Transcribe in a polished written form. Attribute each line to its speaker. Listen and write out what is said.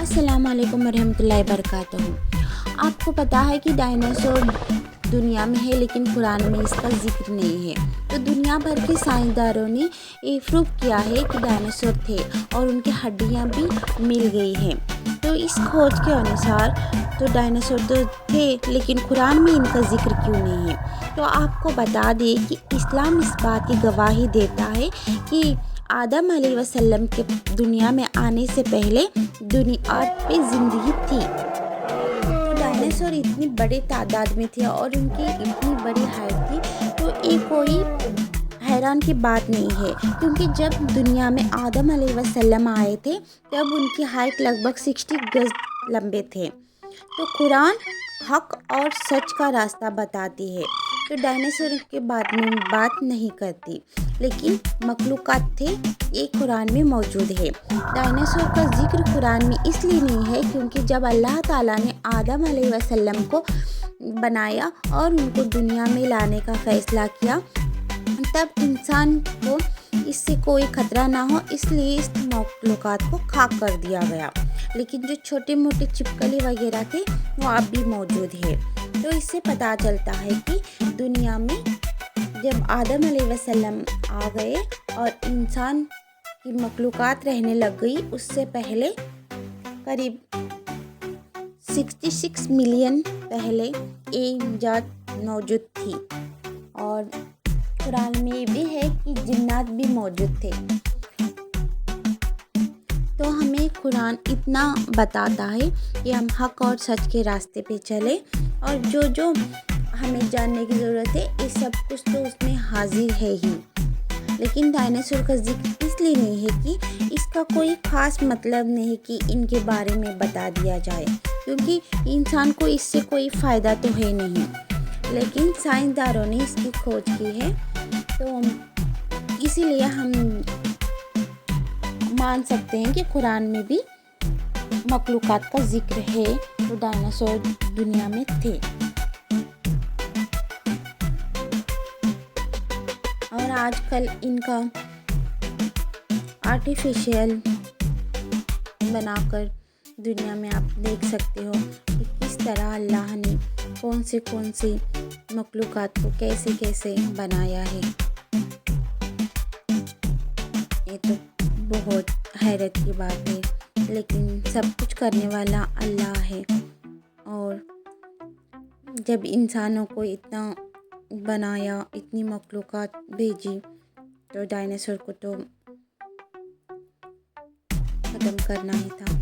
Speaker 1: السلام علیکم ورحمۃ اللہ وبرکاتہ۔ آپ کو پتہ ہے کہ ڈائناسور دنیا میں ہے لیکن قرآن میں اس کا ذکر نہیں ہے۔ تو دنیا بھر کے سائنسدانوں نے یہ پروف کیا ہے کہ ڈائناسور تھے اور ان کی ہڈیاں بھی مل گئی ہیں۔ تو اس کھوج کے انوسار تو ڈائناسور تو تھے لیکن قرآن میں ان کا ذکر کیوں نہیں ہے؟ تو آپ کو بتا دیں کہ اسلام اس بات کی گواہی دیتا ہے کہ آدم علیہ السلام کے دنیا میں آنے سے پہلے دنیا پہ زندگی تھی۔ تو ڈائناسور اتنی بڑی تعداد میں تھے اور ان کی اتنی بڑی ہائٹ تھی، تو یہ کوئی حیران کی بات نہیں ہے، کیونکہ جب دنیا میں آدم علیہ السلام آئے تھے تب ان کی ہائٹ لگ بھگ 60 گز لمبے تھے۔ تو قرآن حق اور سچ کا راستہ بتاتی ہے، تو ڈائناسور کے بارے میں بات نہیں کرتی، لیکن مخلوقات تھے یہ قرآن میں موجود ہے۔ ڈائناسور کا ذکر قرآن میں اس لیے نہیں ہے کیونکہ جب اللہ تعالیٰ نے آدم علیہ السلام کو بنایا اور ان کو دنیا میں لانے کا فیصلہ کیا، تب انسان کو اس سے کوئی خطرہ نہ ہو، اس لیے اس مخلوقات کو خاک کر دیا گیا، لیکن جو چھوٹے موٹے چھپکلی وغیرہ تھے وہ اب بھی موجود ہے۔ تو اس سے پتہ چلتا ہے کہ دنیا میں جب آدم علیہ السلام آ گئے اور انسان کی مخلوقات رہنے لگ گئی، اس سے پہلے قریب 66 ملین پہلے یہ ذات موجود تھی۔ اور قرآن میں یہ بھی ہے کہ جنات بھی موجود تھے۔ تو ہمیں قرآن اتنا بتاتا ہے کہ ہم حق اور سچ کے راستے پہ چلیں، اور جو ہمیں جاننے کی ضرورت ہے یہ سب کچھ تو اس میں حاضر ہے ہی۔ لیکن ڈائناسور کا ذکر اس لیے نہیں ہے کہ اس کا کوئی خاص مطلب نہیں کہ ان کے بارے میں بتا دیا جائے، کیونکہ انسان کو اس سے کوئی فائدہ تو ہے نہیں، لیکن سائنسدانوں نے اس کی کھوج کی ہے، تو اسی لیے ہم مان سکتے ہیں کہ قرآن میں بھی مخلوقات کا ذکر ہے، تو ڈائناسور دنیا میں تھے۔ اور آج کل ان کا آرٹیفیشیل بنا کر دنیا میں آپ دیکھ سکتے ہو کہ کس طرح اللہ نے کون سی مخلوقات کو کیسے بنایا ہے۔ یہ تو بہت حیرت کی بات ہے، لیکن سب کچھ کرنے والا اللہ ہے۔ اور جب انسانوں کو اتنا بنایا، اتنی مخلوقات بھیجی، تو ڈائناسور کو تو ختم کرنا ہی تھا۔